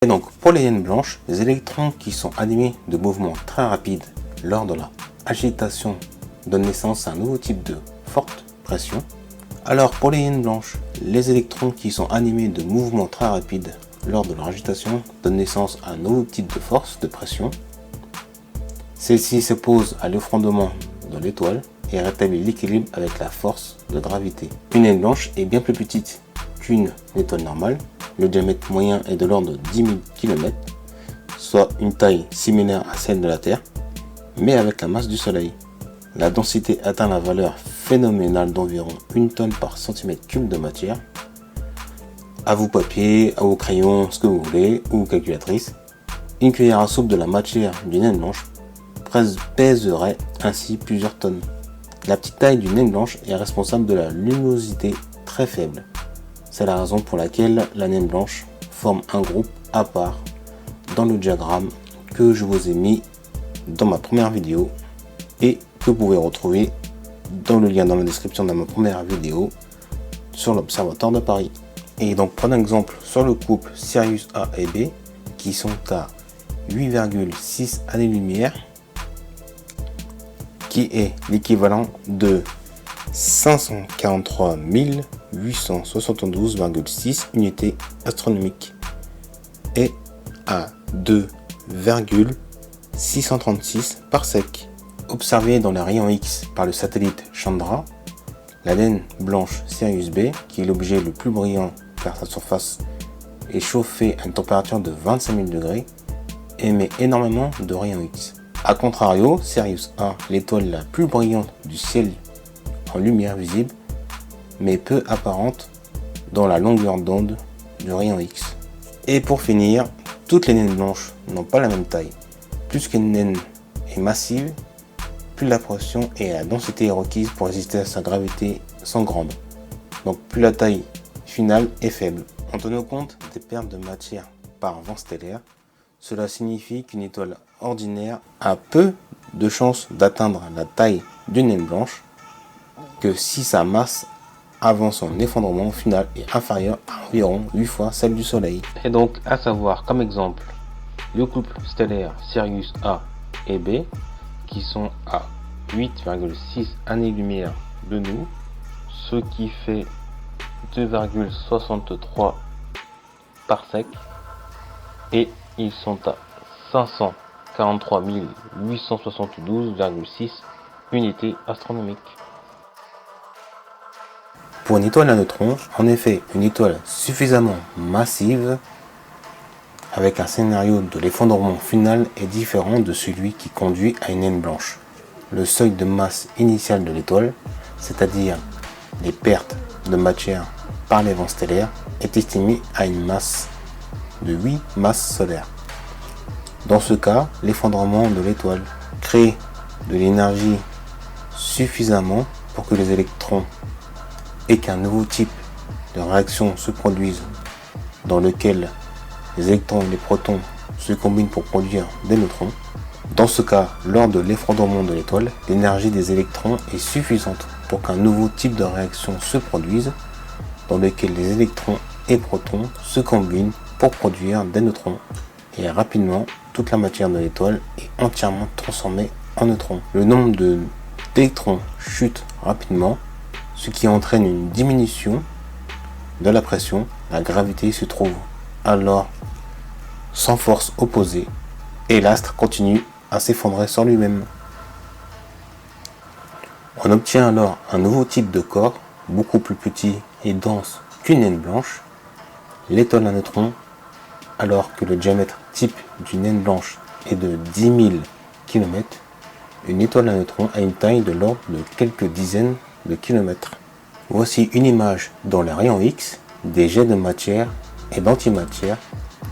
Et donc, pour les naines blanches, les électrons qui sont animés de mouvements très rapides lors de la agitation donnent naissance à un nouveau type de forte pression. Alors, pour les naines blanches, les électrons qui sont animés de mouvements très rapides lors de leur agitation donnent naissance à un nouveau type de force de pression. Celle-ci s'oppose à l'effondrement de l'étoile et rétablit l'équilibre avec la force de gravité. Une naine blanche est bien plus petite qu'une étoile normale. Le diamètre moyen est de l'ordre de 10 000 km, soit une taille similaire à celle de la Terre, mais avec la masse du Soleil. La densité atteint la valeur phénoménale d'environ 1 tonne par centimètre cube de matière. À vos papiers, à vos crayons, ce que vous voulez, ou calculatrice. Une cuillère à soupe de la matière d'une naine blanche pèserait ainsi plusieurs tonnes. La petite taille d'une naine blanche est responsable de la luminosité très faible. C'est la raison pour laquelle la naine blanche forme un groupe à part dans le diagramme que je vous ai mis dans ma première vidéo et que vous pouvez retrouver dans le lien dans la description de ma première vidéo sur l'Observatoire de Paris. Et donc prenons exemple sur le couple Sirius A et B qui sont à 8,6 années-lumière, qui est l'équivalent de 543 872,6 unités astronomiques et à 2,636 parsec. Observée dans les rayons X par le satellite Chandra, la naine blanche Sirius B, qui est l'objet le plus brillant car sa surface est chauffée à une température de 25 000 degrés, émet énormément de rayons X. A contrario, Sirius A, l'étoile la plus brillante du ciel en lumière visible, mais peu apparente dans la longueur d'onde du rayon X. Et pour finir, toutes les naines blanches n'ont pas la même taille. Plus qu'une naine est massive, plus la pression et la densité requise pour résister à sa gravité sont grandes. Donc plus la taille finale est faible. En tenant compte des pertes de matière par vent stellaire, cela signifie qu'une étoile ordinaire a peu de chances d'atteindre la taille d'une naine blanche que si sa masse avant son effondrement final est inférieure à environ 8 fois celle du Soleil. Et donc à savoir comme exemple le couple stellaire Sirius A et B qui sont à 8,6 années-lumière de nous, ce qui fait 2,63 parsec, et ils sont à 543 872,6 unités astronomiques. Pour une étoile à neutrons, en effet, une étoile suffisamment massive avec un scénario de l'effondrement final est différent de celui qui conduit à une naine blanche. Le seuil de masse initiale de l'étoile, c'est-à-dire les pertes de matière par les vents stellaires, est estimé à une masse de 8 masses solaires. Dans ce cas, l'effondrement de l'étoile crée de l'énergie suffisamment pour que les électrons et qu'un nouveau type de réaction se produise dans lequel les électrons et les protons se combinent pour produire des neutrons. Dans ce cas, lors de l'effondrement de l'étoile, l'énergie des électrons est suffisante pour qu'un nouveau type de réaction se produise dans lequel les électrons et protons se combinent pour produire des neutrons. Et rapidement, toute la matière de l'étoile est entièrement transformée en neutrons. Le nombre d'électrons chute rapidement, ce qui entraîne une diminution de la pression. La gravité se trouve alors sans force opposée et l'astre continue à s'effondrer sur lui-même. On obtient alors un nouveau type de corps, beaucoup plus petit et dense qu'une naine blanche, l'étoile à neutrons, alors que le diamètre type d'une naine blanche est de 10 000 km. Une étoile à neutrons a une taille de l'ordre de quelques dizaines de kilomètres. Voici une image dans les rayons X des jets de matière et d'antimatière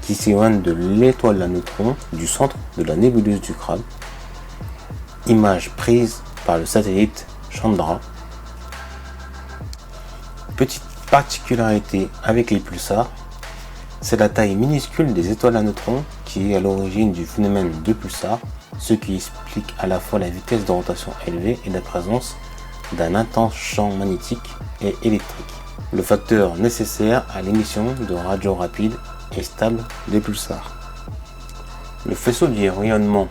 qui s'éloignent de l'étoile à neutrons du centre de la nébuleuse du Crâne. Image prise par le satellite Chandra. Petite particularité avec les pulsars, c'est la taille minuscule des étoiles à neutrons qui est à l'origine du phénomène de pulsar, ce qui explique à la fois la vitesse de rotation élevée et la présence d'un intense champ magnétique et électrique. Le facteur nécessaire à l'émission de radio rapide et stable des pulsars. Le faisceau du rayonnement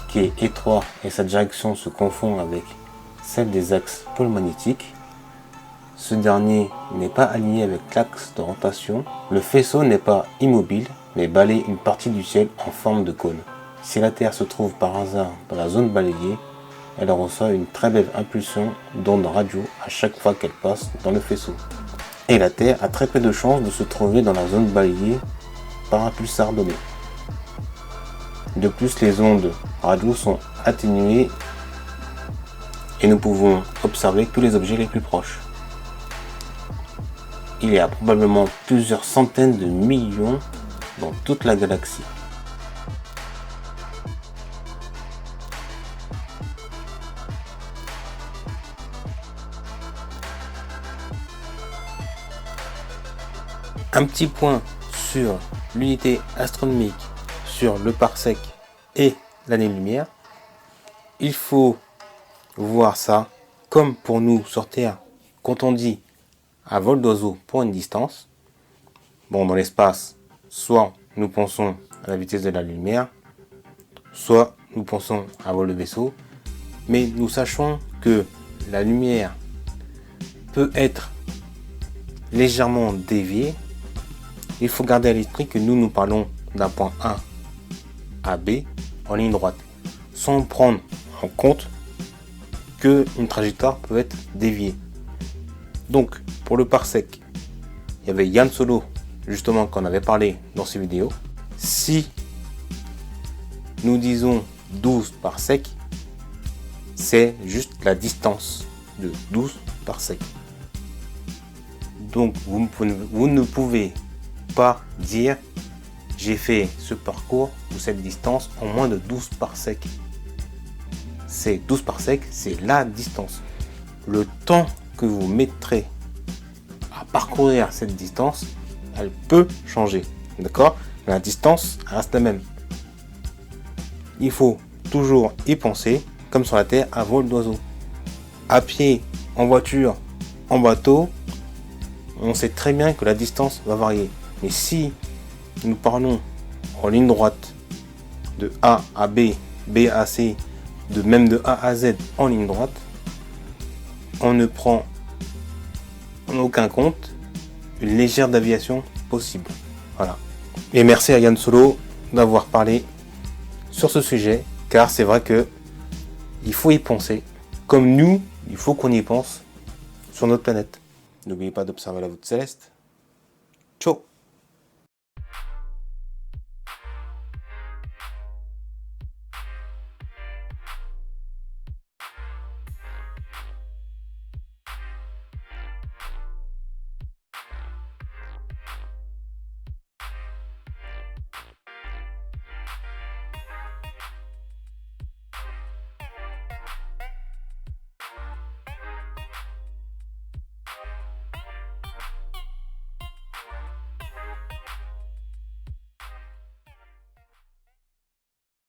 qui est étroit et sa direction se confond avec celle des axes pôle magnétiques, ce dernier n'est pas aligné avec l'axe de rotation. Le faisceau n'est pas immobile, mais balaye une partie du ciel en forme de cône. Si la Terre se trouve par hasard dans la zone balayée, elle reçoit une très belle impulsion d'ondes radio à chaque fois qu'elle passe dans le faisceau. Et la Terre a très peu de chances de se trouver dans la zone balayée par un pulsar donné. De plus, les ondes radio sont atténuées et nous pouvons observer tous les objets les plus proches. Il y a probablement plusieurs centaines de millions dans toute la galaxie. Un petit point sur l'unité astronomique, sur le parsec et l'année-lumière. Il faut voir ça comme pour nous sur Terre, quand on dit à vol d'oiseau pour une distance. Bon, dans l'espace, soit nous pensons à la vitesse de la lumière, soit nous pensons à vol de vaisseau, mais nous sachons que la lumière peut être légèrement déviée. Il faut garder à l'esprit que nous parlons d'un point A à B en ligne droite, sans prendre en compte qu'une trajectoire peut être déviée. Donc, pour le parsec, il y avait Yann Solo, justement, qu'on avait parlé dans ces vidéos. Si nous disons 12 parsecs, c'est juste la distance de 12 parsecs. Donc, vous ne pouvez pas dire j'ai fait ce parcours ou cette distance en moins de 12 parsecs. C'est 12 parsecs, c'est la distance. Le temps que vous mettrez à parcourir cette distance, elle peut changer, d'accord? La distance reste la même. Il faut toujours y penser, comme sur la Terre, à vol d'oiseau. À pied, en voiture, en bateau, on sait très bien que la distance va varier. Mais si nous parlons en ligne droite de A à B, B à C, même de A à Z en ligne droite, on ne prend en aucun compte une légère déviation possible. Voilà. Et merci à Yann Solo d'avoir parlé sur ce sujet, car c'est vrai que il faut y penser. Comme nous, il faut qu'on y pense sur notre planète. N'oubliez pas d'observer la voûte céleste. Ciao!